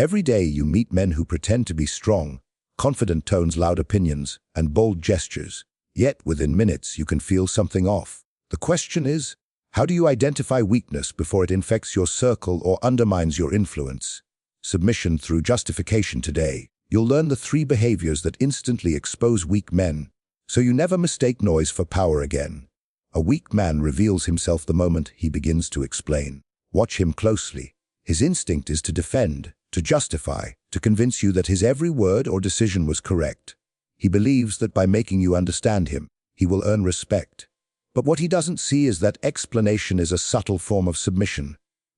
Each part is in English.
Every day you meet men who pretend to be strong, confident tones, loud opinions, and bold gestures. Yet within minutes you can feel something off. The question is, how do you identify weakness before it infects your circle or undermines your influence? Submission through justification. Today, you'll learn the 3 behaviors that instantly expose weak men, so you never mistake noise for power again. A weak man reveals himself the moment he begins to explain. Watch him closely. His instinct is to defend, to justify, to convince you that his every word or decision was correct. He believes that by making you understand him, he will earn respect. But what he doesn't see is that explanation is a subtle form of submission.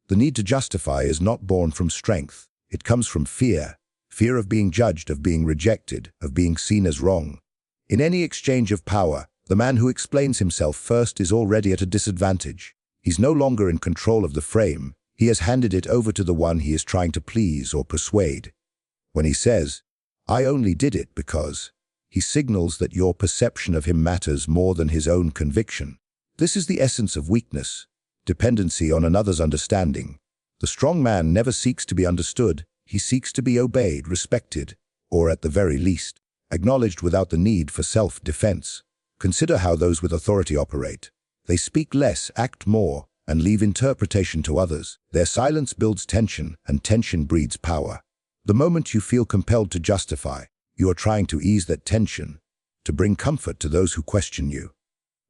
The need to justify is not born from strength. It comes from fear. Fear of being judged, of being rejected, of being seen as wrong. In any exchange of power, the man who explains himself first is already at a disadvantage. He's no longer in control of the frame. He has handed it over to the one he is trying to please or persuade. When he says, "I only did it because," he signals that your perception of him matters more than his own conviction. This is the essence of weakness, dependency on another's understanding. The strong man never seeks to be understood. He seeks to be obeyed, respected, or at the very least, acknowledged without the need for self-defense. Consider how those with authority operate. They speak less, act more, and leave interpretation to others. Their silence builds tension, and tension breeds power. The moment you feel compelled to justify, you are trying to ease that tension, to bring comfort to those who question you.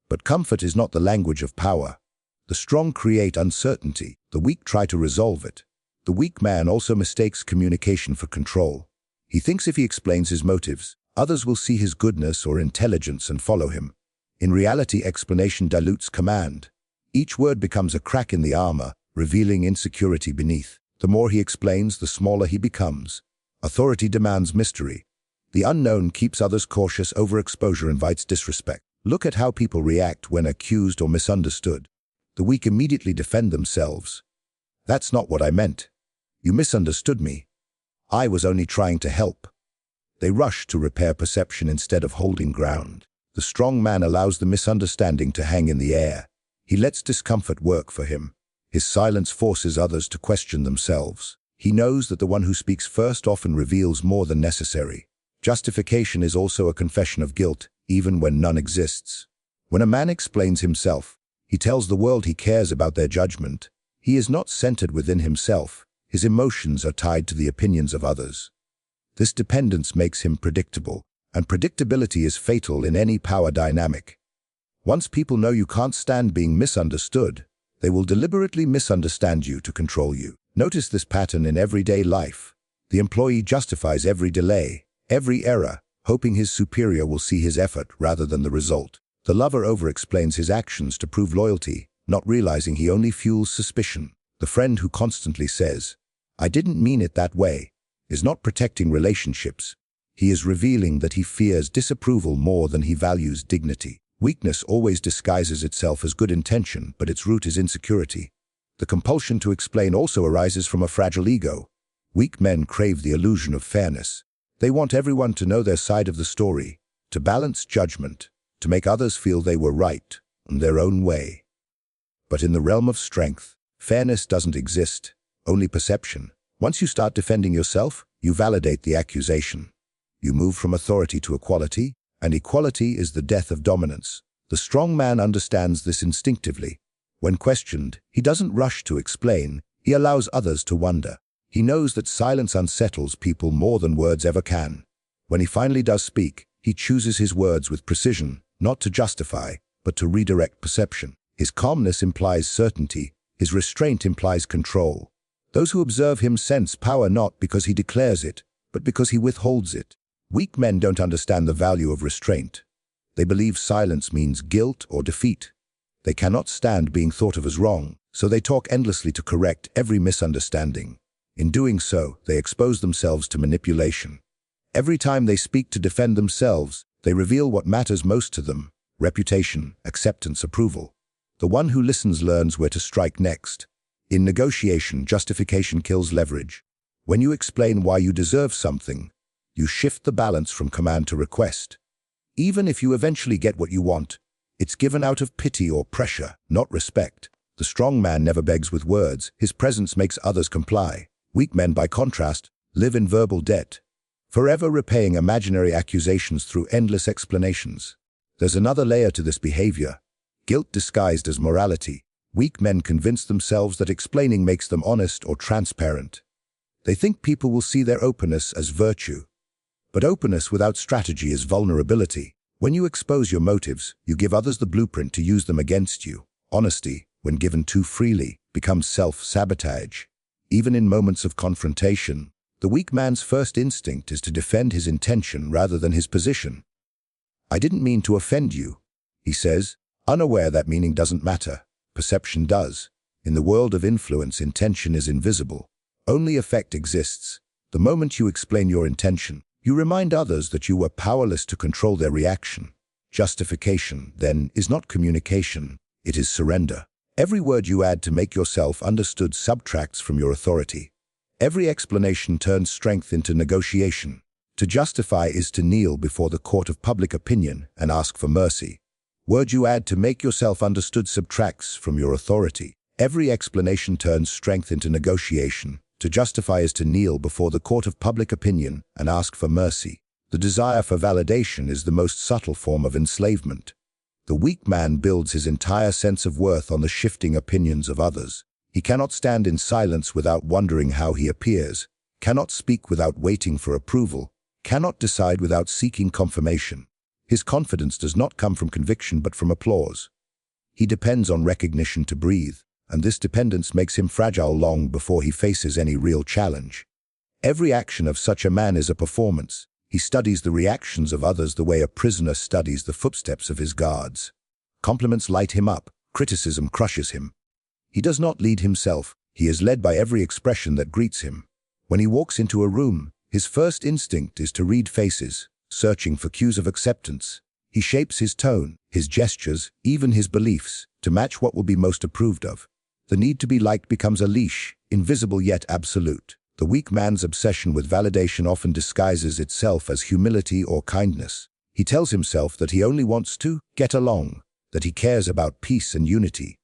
But comfort is not the language of power. The strong create uncertainty. The weak try to resolve it. The weak man also mistakes communication for control. He thinks if he explains his motives, others will see his goodness or intelligence and follow him. In reality, explanation dilutes command. Each word becomes a crack in the armor, revealing insecurity beneath. The more he explains, the smaller he becomes. Authority demands mystery. The unknown keeps others cautious. Overexposure invites disrespect. Look at how people react when accused or misunderstood. The weak immediately defend themselves. "That's not what I meant. You misunderstood me. I was only trying to help." They rush to repair perception instead of holding ground. The strong man allows the misunderstanding to hang in the air. He lets discomfort work for him. His silence forces others to question themselves. He knows that the one who speaks first often reveals more than necessary. Justification is also a confession of guilt, even when none exists. When a man explains himself, he tells the world he cares about their judgment. He is not centered within himself. His emotions are tied to the opinions of others. This dependence makes him predictable, and predictability is fatal in any power dynamic. Once people know you can't stand being misunderstood, they will deliberately misunderstand you to control you. Notice this pattern in everyday life. The employee justifies every delay, every error, hoping his superior will see his effort rather than the result. The lover over-explains his actions to prove loyalty, not realizing he only fuels suspicion. The friend who constantly says, "I didn't mean it that way," is not protecting relationships. He is revealing that he fears disapproval more than he values dignity. Weakness always disguises itself as good intention, but its root is insecurity. The compulsion to explain also arises from a fragile ego. Weak men crave the illusion of fairness. They want everyone to know their side of the story, to balance judgment, to make others feel they were right in their own way. But in the realm of strength, fairness doesn't exist, only perception. Once you start defending yourself, you validate the accusation. You move from authority to equality, and equality is the death of dominance. The strong man understands this instinctively. When questioned, he doesn't rush to explain, he allows others to wonder. He knows that silence unsettles people more than words ever can. When he finally does speak, he chooses his words with precision, not to justify, but to redirect perception. His calmness implies certainty, his restraint implies control. Those who observe him sense power not because he declares it, but because he withholds it. Weak men don't understand the value of restraint. They believe silence means guilt or defeat. They cannot stand being thought of as wrong, so they talk endlessly to correct every misunderstanding. In doing so, they expose themselves to manipulation. Every time they speak to defend themselves, they reveal what matters most to them: reputation, acceptance, approval. The one who listens learns where to strike next. In negotiation, justification kills leverage. When you explain why you deserve something, you shift the balance from command to request. Even if you eventually get what you want, it's given out of pity or pressure, not respect. The strong man never begs with words. His presence makes others comply. Weak men, by contrast, live in verbal debt, forever repaying imaginary accusations through endless explanations. There's another layer to this behavior: guilt disguised as morality. Weak men convince themselves that explaining makes them honest or transparent. They think people will see their openness as virtue. But openness without strategy is vulnerability. When you expose your motives, you give others the blueprint to use them against you. Honesty, when given too freely, becomes self-sabotage. Even in moments of confrontation, the weak man's first instinct is to defend his intention rather than his position. "I didn't mean to offend you," he says, unaware that meaning doesn't matter. Perception does. In the world of influence, intention is invisible. Only effect exists. The moment you explain your intention, you remind others that you were powerless to control their reaction. Justification, then, is not communication, it is surrender. Every word you add to make yourself understood subtracts from your authority. Every explanation turns strength into negotiation. To justify is to kneel before the court of public opinion and ask for mercy. Word you add to make yourself understood subtracts from your authority. Every explanation turns strength into negotiation. To justify is to kneel before the court of public opinion and ask for mercy. The desire for validation is the most subtle form of enslavement. The weak man builds his entire sense of worth on the shifting opinions of others. He cannot stand in silence without wondering how he appears, cannot speak without waiting for approval, cannot decide without seeking confirmation. His confidence does not come from conviction but from applause. He depends on recognition to breathe, and this dependence makes him fragile long before he faces any real challenge. Every action of such a man is a performance. He studies the reactions of others the way a prisoner studies the footsteps of his guards. Compliments light him up, criticism crushes him. He does not lead himself, he is led by every expression that greets him. When he walks into a room, his first instinct is to read faces, searching for cues of acceptance. He shapes his tone, his gestures, even his beliefs, to match what will be most approved of. The need to be liked becomes a leash, invisible yet absolute. The weak man's obsession with validation often disguises itself as humility or kindness. He tells himself that he only wants to get along, that he cares about peace and unity.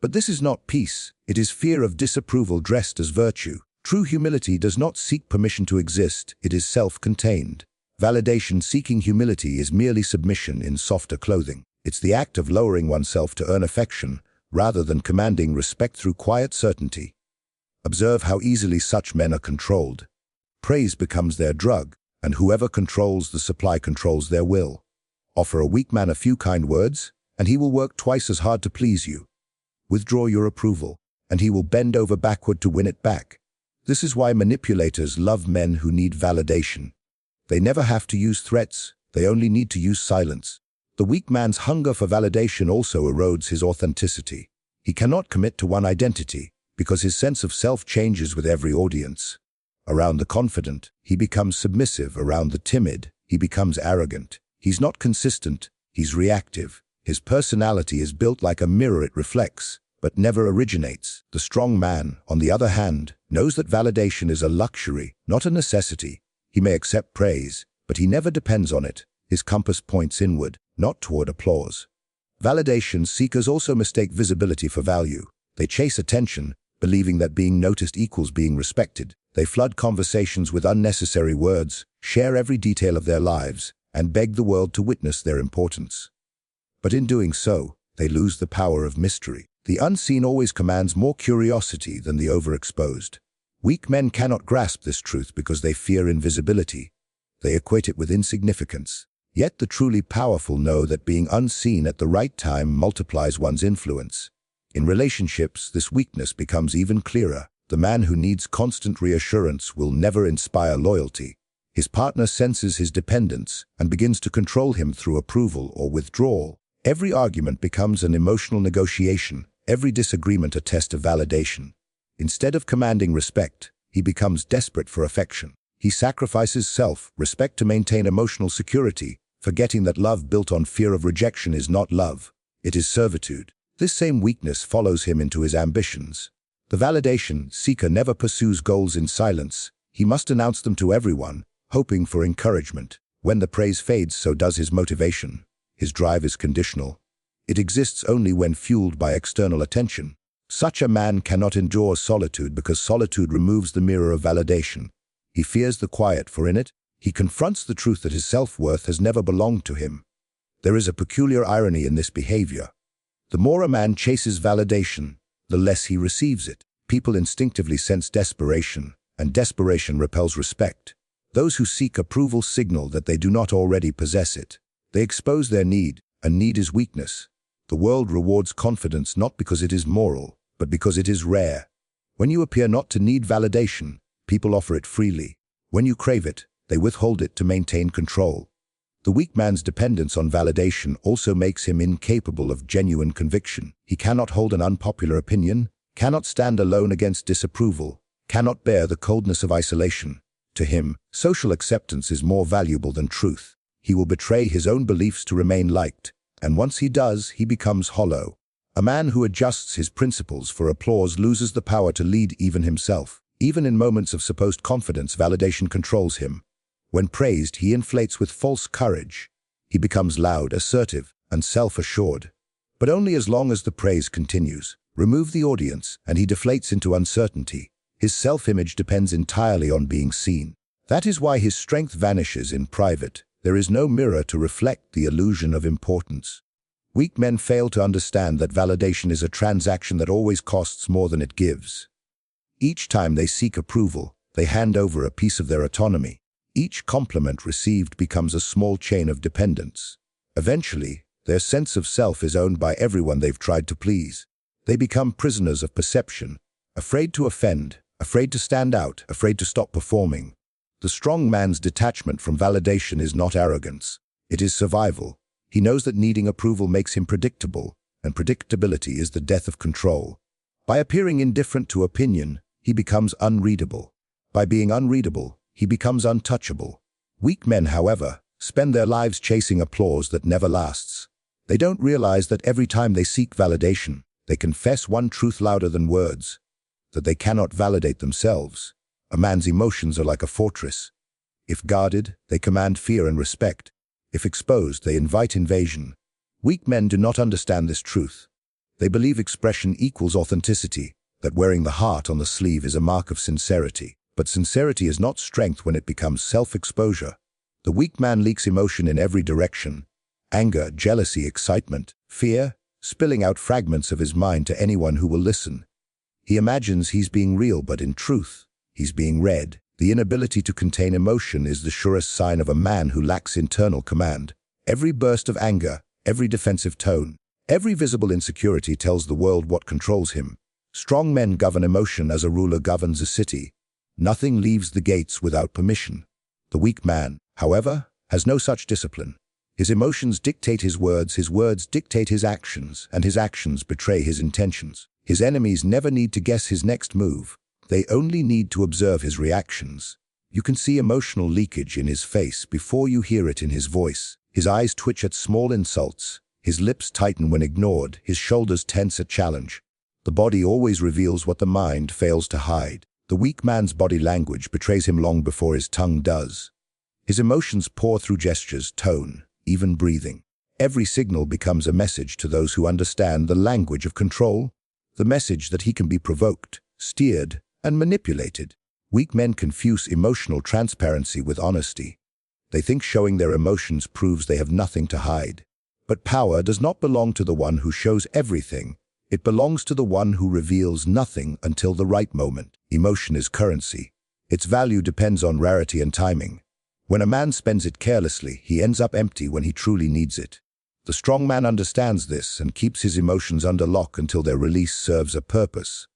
But this is not peace, it is fear of disapproval dressed as virtue. True humility does not seek permission to exist, it is self-contained. Validation-seeking humility is merely submission in softer clothing. It's the act of lowering oneself to earn affection, rather than commanding respect through quiet certainty. Observe how easily such men are controlled. Praise becomes their drug, and whoever controls the supply controls their will. Offer a weak man a few kind words, and he will work twice as hard to please you. Withdraw your approval, and he will bend over backward to win it back. This is why manipulators love men who need validation. They never have to use threats, they only need to use silence. The weak man's hunger for validation also erodes his authenticity. He cannot commit to one identity, because his sense of self changes with every audience. Around the confident, he becomes submissive. Around the timid, he becomes arrogant. He's not consistent, he's reactive. His personality is built like a mirror, it reflects, but never originates. The strong man, on the other hand, knows that validation is a luxury, not a necessity. He may accept praise, but he never depends on it. His compass points inward, not toward applause. Validation seekers also mistake visibility for value. They chase attention, believing that being noticed equals being respected. They flood conversations with unnecessary words, share every detail of their lives, and beg the world to witness their importance. But in doing so, they lose the power of mystery. The unseen always commands more curiosity than the overexposed. Weak men cannot grasp this truth because they fear invisibility. They equate it with insignificance. Yet the truly powerful know that being unseen at the right time multiplies one's influence. In relationships, this weakness becomes even clearer. The man who needs constant reassurance will never inspire loyalty. His partner senses his dependence and begins to control him through approval or withdrawal. Every argument becomes an emotional negotiation, every disagreement a test of validation. Instead of commanding respect, he becomes desperate for affection. He sacrifices self-respect to maintain emotional security, forgetting that love built on fear of rejection is not love, it is servitude. This same weakness follows him into his ambitions. The validation seeker never pursues goals in silence. He must announce them to everyone, hoping for encouragement. When the praise fades, so does his motivation. His drive is conditional. It exists only when fueled by external attention. Such a man cannot endure solitude because solitude removes the mirror of validation. He fears the quiet, for in it, he confronts the truth that his self-worth has never belonged to him. There is a peculiar irony in this behavior. The more a man chases validation, the less he receives it. People instinctively sense desperation, and desperation repels respect. Those who seek approval signal that they do not already possess it. They expose their need, and need is weakness. The world rewards confidence not because it is moral, but because it is rare. When you appear not to need validation, people offer it freely. When you crave it, they withhold it to maintain control. The weak man's dependence on validation also makes him incapable of genuine conviction. He cannot hold an unpopular opinion, cannot stand alone against disapproval, cannot bear the coldness of isolation. To him, social acceptance is more valuable than truth. He will betray his own beliefs to remain liked, and once he does, he becomes hollow. A man who adjusts his principles for applause loses the power to lead even himself. Even in moments of supposed confidence, validation controls him. When praised, he inflates with false courage. He becomes loud, assertive, and self-assured. But only as long as the praise continues. Remove the audience, and he deflates into uncertainty. His self-image depends entirely on being seen. That is why his strength vanishes in private. There is no mirror to reflect the illusion of importance. Weak men fail to understand that validation is a transaction that always costs more than it gives. Each time they seek approval, they hand over a piece of their autonomy. Each compliment received becomes a small chain of dependence. Eventually, their sense of self is owned by everyone they've tried to please. They become prisoners of perception, afraid to offend, afraid to stand out, afraid to stop performing. The strong man's detachment from validation is not arrogance. It is survival. He knows that needing approval makes him predictable, and predictability is the death of control. By appearing indifferent to opinion, he becomes unreadable. By being unreadable, he becomes untouchable. Weak men, however, spend their lives chasing applause that never lasts. They don't realize that every time they seek validation, they confess one truth louder than words, that they cannot validate themselves. A man's emotions are like a fortress. If guarded, they command fear and respect. If exposed, they invite invasion. Weak men do not understand this truth. They believe expression equals authenticity, that wearing the heart on the sleeve is a mark of sincerity. But sincerity is not strength when it becomes self-exposure. The weak man leaks emotion in every direction. Anger, jealousy, excitement, fear, spilling out fragments of his mind to anyone who will listen. He imagines he's being real, but in truth, he's being read. The inability to contain emotion is the surest sign of a man who lacks internal command. Every burst of anger, every defensive tone, every visible insecurity tells the world what controls him. Strong men govern emotion as a ruler governs a city. Nothing leaves the gates without permission. The weak man, however, has no such discipline. His emotions dictate his words dictate his actions, and his actions betray his intentions. His enemies never need to guess his next move. They only need to observe his reactions. You can see emotional leakage in his face before you hear it in his voice. His eyes twitch at small insults. His lips tighten when ignored. His shoulders tense at challenge. The body always reveals what the mind fails to hide. The weak man's body language betrays him long before his tongue does. His emotions pour through gestures, tone, even breathing. Every signal becomes a message to those who understand the language of control, the message that he can be provoked, steered, and manipulated. Weak men confuse emotional transparency with honesty. They think showing their emotions proves they have nothing to hide. But power does not belong to the one who shows everything. It belongs to the one who reveals nothing until the right moment. Emotion is currency. Its value depends on rarity and timing. When a man spends it carelessly, he ends up empty when he truly needs it. The strong man understands this and keeps his emotions under lock until their release serves a purpose.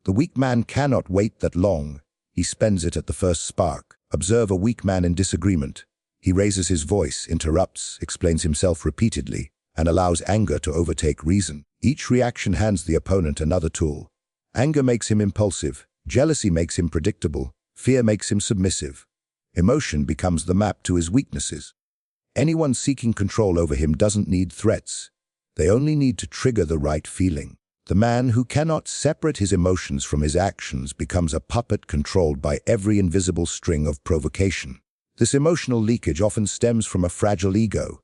The weak man cannot wait that long. He spends it at the first spark. Observe a weak man in disagreement. He raises his voice, interrupts, explains himself repeatedly, and allows anger to overtake reason. Each reaction hands the opponent another tool. Anger makes him impulsive. Jealousy makes him predictable. Fear makes him submissive. Emotion becomes the map to his weaknesses. Anyone seeking control over him doesn't need threats. They only need to trigger the right feeling. The man who cannot separate his emotions from his actions becomes a puppet controlled by every invisible string of provocation. This emotional leakage often stems from a fragile ego.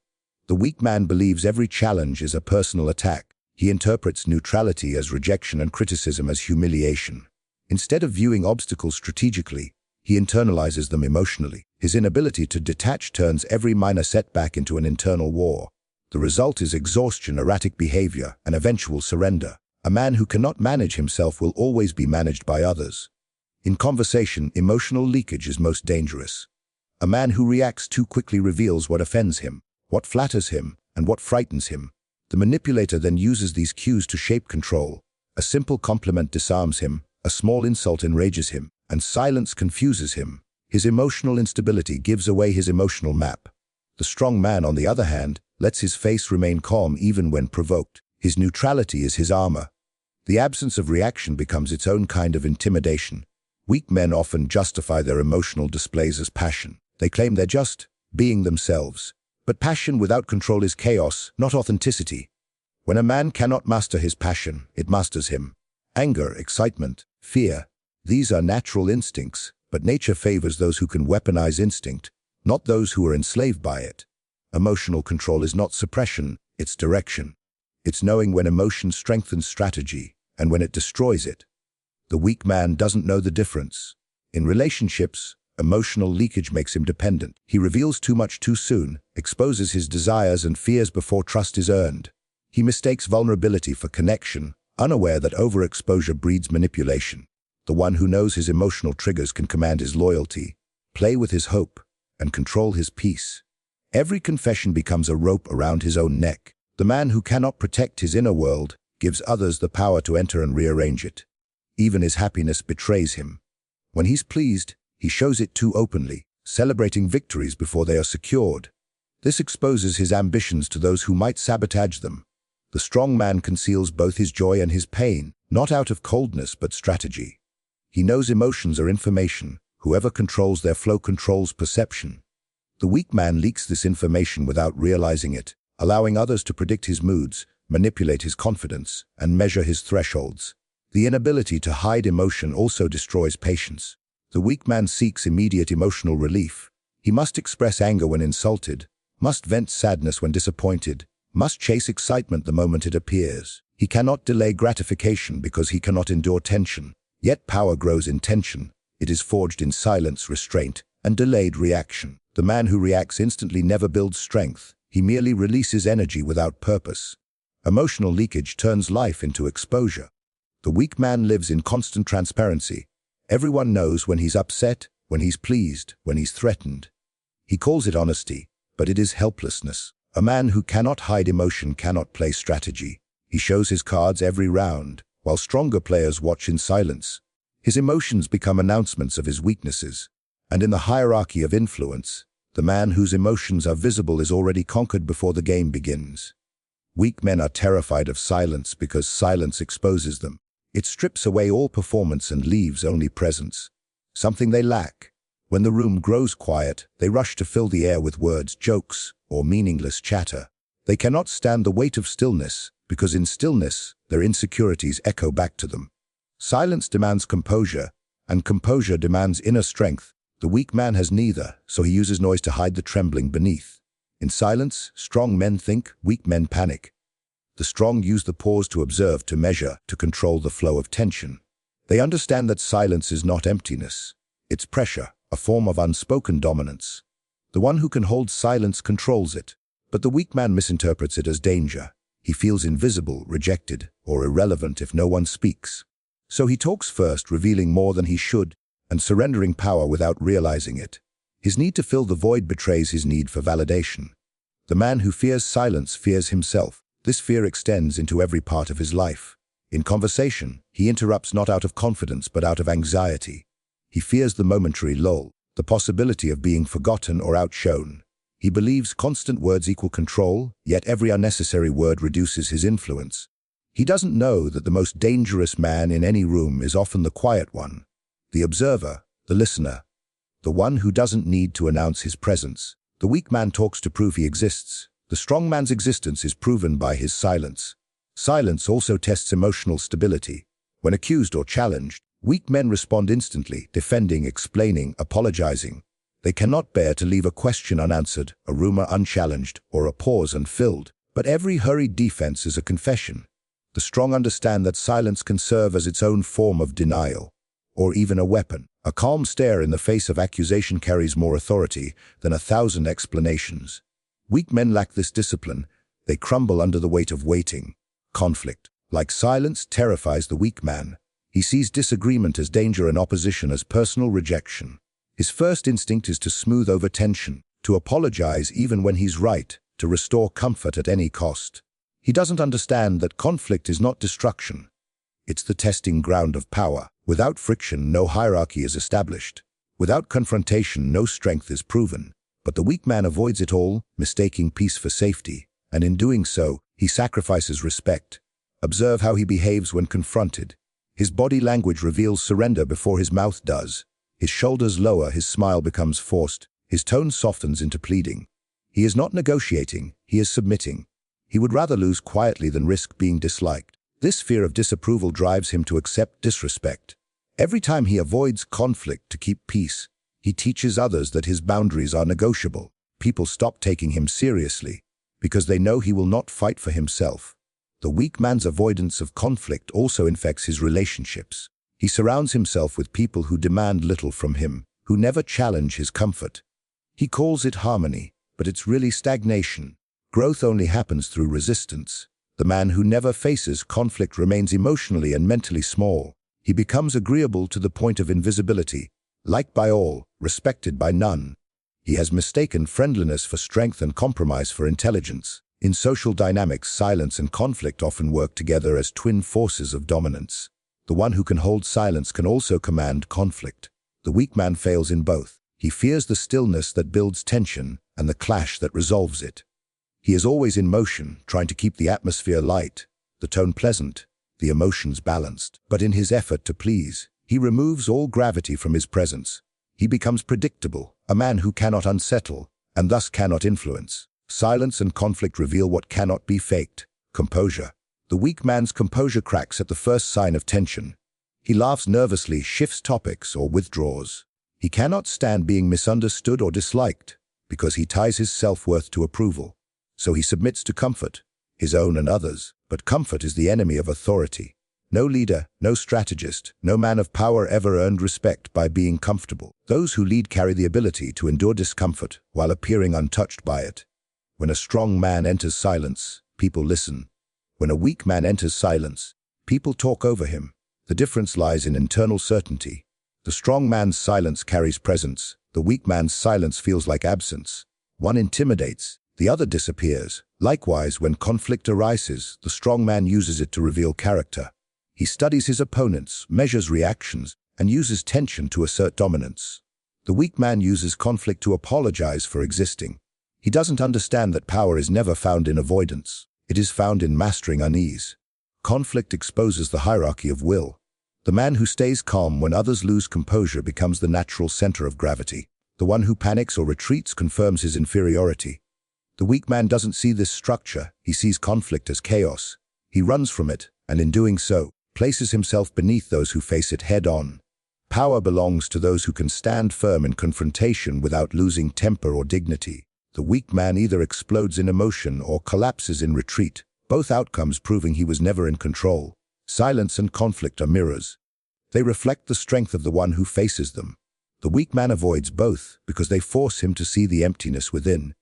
The weak man believes every challenge is a personal attack. He interprets neutrality as rejection and criticism as humiliation. Instead of viewing obstacles strategically, He internalizes them emotionally. His inability to detach turns every minor setback into an internal war. The result is exhaustion, erratic behavior, and eventual surrender. A man who cannot manage himself will always be managed by others. In conversation, emotional leakage is most dangerous. A man who reacts too quickly reveals what offends him, what flatters him, and what frightens him. The manipulator then uses these cues to shape control. A simple compliment disarms him, a small insult enrages him, and silence confuses him. His emotional instability gives away his emotional map. The strong man, on the other hand, lets his face remain calm even when provoked. His neutrality is his armor. The absence of reaction becomes its own kind of intimidation. Weak men often justify their emotional displays as passion. They claim they're just being themselves. But passion without control is chaos, not authenticity. When a man cannot master his passion, it masters him. Anger, excitement, fear, these are natural instincts, but nature favors those who can weaponize instinct, not those who are enslaved by it. Emotional control is not suppression, it's direction. It's knowing when emotion strengthens strategy and when it destroys it. The weak man doesn't know the difference. In relationships, emotional leakage makes him dependent. He reveals too much too soon, exposes his desires and fears before trust is earned. He mistakes vulnerability for connection, unaware that overexposure breeds manipulation. The one who knows his emotional triggers can command his loyalty, play with his hope, and control his peace. Every confession becomes a rope around his own neck. The man who cannot protect his inner world gives others the power to enter and rearrange it. Even his happiness betrays him. When he's pleased, he shows it too openly, celebrating victories before they are secured. This exposes his ambitions to those who might sabotage them. The strong man conceals both his joy and his pain, not out of coldness but strategy. He knows emotions are information. Whoever controls their flow controls perception. The weak man leaks this information without realizing it, allowing others to predict his moods, manipulate his confidence, and measure his thresholds. The inability to hide emotion also destroys patience. The weak man seeks immediate emotional relief. He must express anger when insulted, must vent sadness when disappointed, must chase excitement the moment it appears. He cannot delay gratification because he cannot endure tension. Yet power grows in tension. It is forged in silence, restraint, and delayed reaction. The man who reacts instantly never builds strength. He merely releases energy without purpose. Emotional leakage turns life into exposure. The weak man lives in constant transparency. Everyone knows when he's upset, when he's pleased, when he's threatened. He calls it honesty, but it is helplessness. A man who cannot hide emotion cannot play strategy. He shows his cards every round, while stronger players watch in silence. His emotions become announcements of his weaknesses. And in the hierarchy of influence, the man whose emotions are visible is already conquered before the game begins. Weak men are terrified of silence because silence exposes them. It strips away all performance and leaves only presence, something they lack. When the room grows quiet, they rush to fill the air with words, jokes, or meaningless chatter. They cannot stand the weight of stillness, because in stillness, their insecurities echo back to them. Silence demands composure, and composure demands inner strength. The weak man has neither, so he uses noise to hide the trembling beneath. In silence, strong men think, weak men panic. The strong use the pause to observe, to measure, to control the flow of tension. They understand that silence is not emptiness. It's pressure, a form of unspoken dominance. The one who can hold silence controls it, but the weak man misinterprets it as danger. He feels invisible, rejected, or irrelevant if no one speaks. So he talks first, revealing more than he should, and surrendering power without realizing it. His need to fill the void betrays his need for validation. The man who fears silence fears himself. This fear extends into every part of his life. In conversation, he interrupts not out of confidence but out of anxiety. He fears the momentary lull, the possibility of being forgotten or outshone. He believes constant words equal control, yet every unnecessary word reduces his influence. He doesn't know that the most dangerous man in any room is often the quiet one, the observer, the listener, the one who doesn't need to announce his presence. The weak man talks to prove he exists. The strong man's existence is proven by his silence. Silence also tests emotional stability. When accused or challenged, weak men respond instantly, defending, explaining, apologizing. They cannot bear to leave a question unanswered, a rumor unchallenged, or a pause unfilled. But every hurried defense is a confession. The strong understand that silence can serve as its own form of denial. or even a weapon. A calm stare in the face of accusation carries more authority than 1,000 explanations. Weak men lack this discipline. They crumble under the weight of waiting. Conflict, like silence, terrifies the weak man. He sees disagreement as danger and opposition as personal rejection. His first instinct is to smooth over tension, to apologize even when he's right, to restore comfort at any cost. He doesn't understand that conflict is not destruction. It's the testing ground of power. Without friction, no hierarchy is established. Without confrontation, no strength is proven. But the weak man avoids it all, mistaking peace for safety. And in doing so, he sacrifices respect. Observe how he behaves when confronted. His body language reveals surrender before his mouth does. His shoulders lower, his smile becomes forced. His tone softens into pleading. He is not negotiating, he is submitting. He would rather lose quietly than risk being disliked. This fear of disapproval drives him to accept disrespect. Every time he avoids conflict to keep peace, he teaches others that his boundaries are negotiable. People stop taking him seriously because they know he will not fight for himself. The weak man's avoidance of conflict also infects his relationships. He surrounds himself with people who demand little from him, who never challenge his comfort. He calls it harmony, but it's really stagnation. Growth only happens through resistance. The man who never faces conflict remains emotionally and mentally small. He becomes agreeable to the point of invisibility, liked by all, respected by none. He has mistaken friendliness for strength and compromise for intelligence. In social dynamics, silence and conflict often work together as twin forces of dominance. The one who can hold silence can also command conflict. The weak man fails in both. He fears the stillness that builds tension and the clash that resolves it. He is always in motion, trying to keep the atmosphere light, the tone pleasant, the emotions balanced. But in his effort to please, he removes all gravity from his presence. He becomes predictable, a man who cannot unsettle, and thus cannot influence. Silence and conflict reveal what cannot be faked: composure. The weak man's composure cracks at the first sign of tension. He laughs nervously, shifts topics, or withdraws. He cannot stand being misunderstood or disliked, because he ties his self-worth to approval. So he submits to comfort, his own and others. But comfort is the enemy of authority. No leader, no strategist, no man of power ever earned respect by being comfortable. Those who lead carry the ability to endure discomfort while appearing untouched by it. When a strong man enters silence, people listen. When a weak man enters silence, people talk over him. The difference lies in internal certainty. The strong man's silence carries presence. The weak man's silence feels like absence. One intimidates, the other disappears. Likewise, when conflict arises, the strong man uses it to reveal character. He studies his opponents, measures reactions, and uses tension to assert dominance. The weak man uses conflict to apologize for existing. He doesn't understand that power is never found in avoidance. It is found in mastering unease. Conflict exposes the hierarchy of will. The man who stays calm when others lose composure becomes the natural center of gravity. The one who panics or retreats confirms his inferiority. The weak man doesn't see this structure. He sees conflict as chaos. He runs from it, and in doing so, places himself beneath those who face it head-on. Power belongs to those who can stand firm in confrontation without losing temper or dignity. The weak man either explodes in emotion or collapses in retreat, both outcomes proving he was never in control. Silence and conflict are mirrors. They reflect the strength of the one who faces them. The weak man avoids both because they force him to see the emptiness within.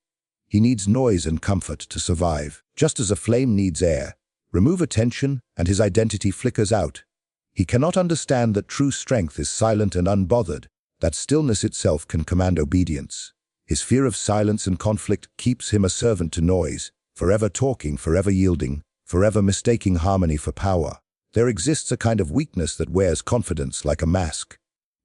He needs noise and comfort to survive, just as a flame needs air. Remove attention, and his identity flickers out. He cannot understand that true strength is silent and unbothered, that stillness itself can command obedience. His fear of silence and conflict keeps him a servant to noise, forever talking, forever yielding, forever mistaking harmony for power. There exists a kind of weakness that wears confidence like a mask.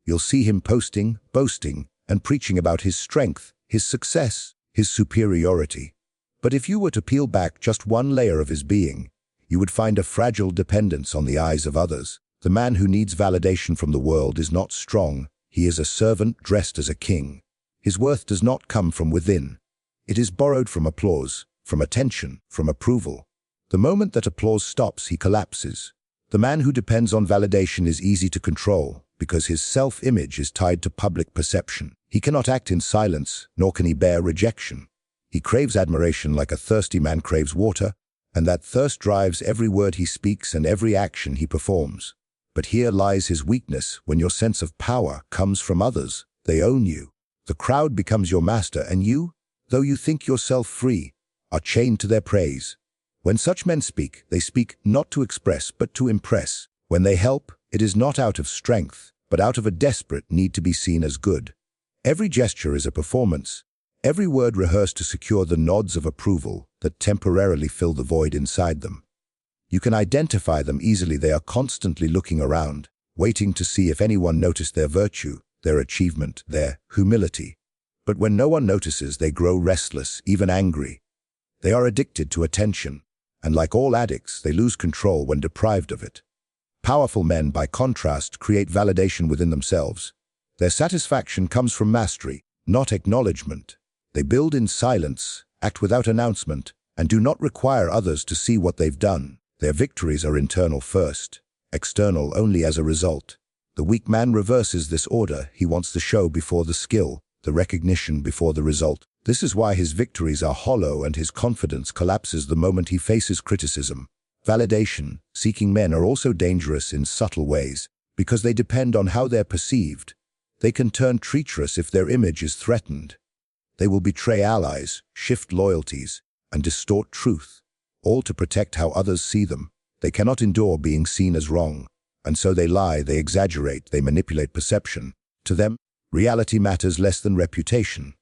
You'll see him posting, boasting, and preaching about his strength, his success, his superiority. But if you were to peel back just one layer of his being, you would find a fragile dependence on the eyes of others. The man who needs validation from the world is not strong. He is a servant dressed as a king. His worth does not come from within. It is borrowed from applause, from attention, from approval. The moment that applause stops, he collapses. The man who depends on validation is easy to control because his self-image is tied to public perception. He cannot act in silence, nor can he bear rejection. He craves admiration like a thirsty man craves water, and that thirst drives every word he speaks and every action he performs. But here lies his weakness. When your sense of power comes from others, they own you. The crowd becomes your master, and you, though you think yourself free, are chained to their praise. When such men speak, they speak not to express, but to impress. When they help, it is not out of strength, but out of a desperate need to be seen as good. Every gesture is a performance, every word rehearsed to secure the nods of approval that temporarily fill the void inside them. You can identify them easily. They are constantly looking around, waiting to see if anyone noticed their virtue, their achievement, their humility. But when no one notices, they grow restless, even angry. They are addicted to attention, and like all addicts, they lose control when deprived of it. Powerful men, by contrast, create validation within themselves. Their satisfaction comes from mastery, not acknowledgement. They build in silence, act without announcement, and do not require others to see what they've done. Their victories are internal first, external only as a result. The weak man reverses this order. He wants the show before the skill, the recognition before the result. This is why his victories are hollow and his confidence collapses the moment he faces criticism. Validation-seeking men are also dangerous in subtle ways, because they depend on how they're perceived. They can turn treacherous if their image is threatened. They will betray allies, shift loyalties, and distort truth, all to protect how others see them. They cannot endure being seen as wrong, and so they lie, they exaggerate, they manipulate perception. To them, reality matters less than reputation,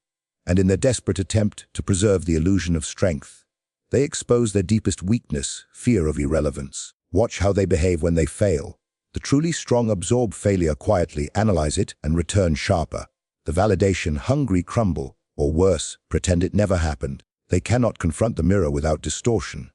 and in their desperate attempt to preserve the illusion of strength, they expose their deepest weakness, fear of irrelevance. Watch how they behave when they fail. The truly strong absorb failure quietly, analyze it, and return sharper. The validation-hungry crumble, or worse, pretend it never happened. They cannot confront the mirror without distortion.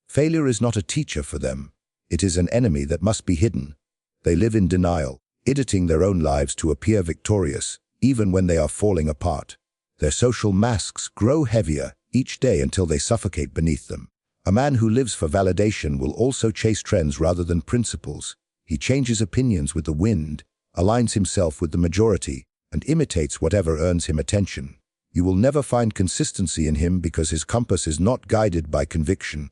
Failure is not a teacher for them. It is an enemy that must be hidden. They live in denial, editing their own lives to appear victorious, even when they are falling apart. Their social masks grow heavier each day until they suffocate beneath them. A man who lives for validation will also chase trends rather than principles. He changes opinions with the wind, aligns himself with the majority, and imitates whatever earns him attention. You will never find consistency in him because his compass is not guided by conviction.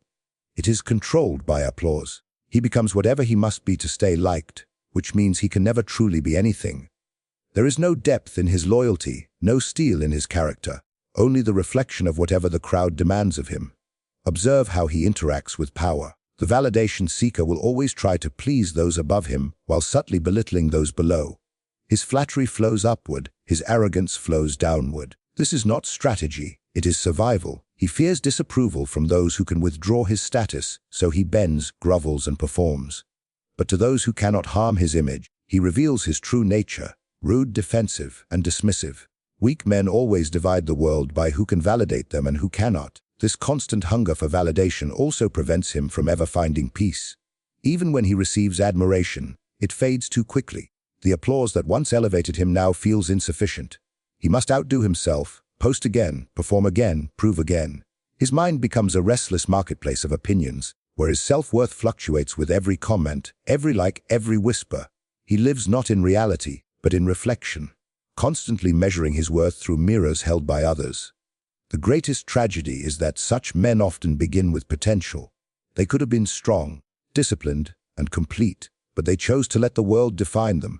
It is controlled by applause. He becomes whatever he must be to stay liked, which means he can never truly be anything. There is no depth in his loyalty, no steel in his character, only the reflection of whatever the crowd demands of him. Observe how he interacts with power. The validation seeker will always try to please those above him while subtly belittling those below. His flattery flows upward, his arrogance flows downward. This is not strategy, it is survival. He fears disapproval from those who can withdraw his status, so he bends, grovels, and performs. But to those who cannot harm his image, he reveals his true nature, rude, defensive, and dismissive. Weak men always divide the world by who can validate them and who cannot. This constant hunger for validation also prevents him from ever finding peace. Even when he receives admiration, it fades too quickly. The applause that once elevated him now feels insufficient. He must outdo himself, post again, perform again, prove again. His mind becomes a restless marketplace of opinions, where his self-worth fluctuates with every comment, every like, every whisper. He lives not in reality, but in reflection, constantly measuring his worth through mirrors held by others. The greatest tragedy is that such men often begin with potential. They could have been strong, disciplined, and complete, but they chose to let the world define them.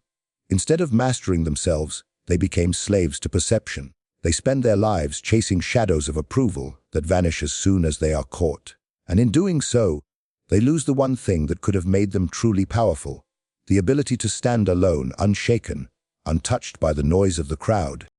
Instead of mastering themselves, they became slaves to perception. They spend their lives chasing shadows of approval that vanish as soon as they are caught. And in doing so, they lose the one thing that could have made them truly powerful, the ability to stand alone, unshaken, untouched by the noise of the crowd.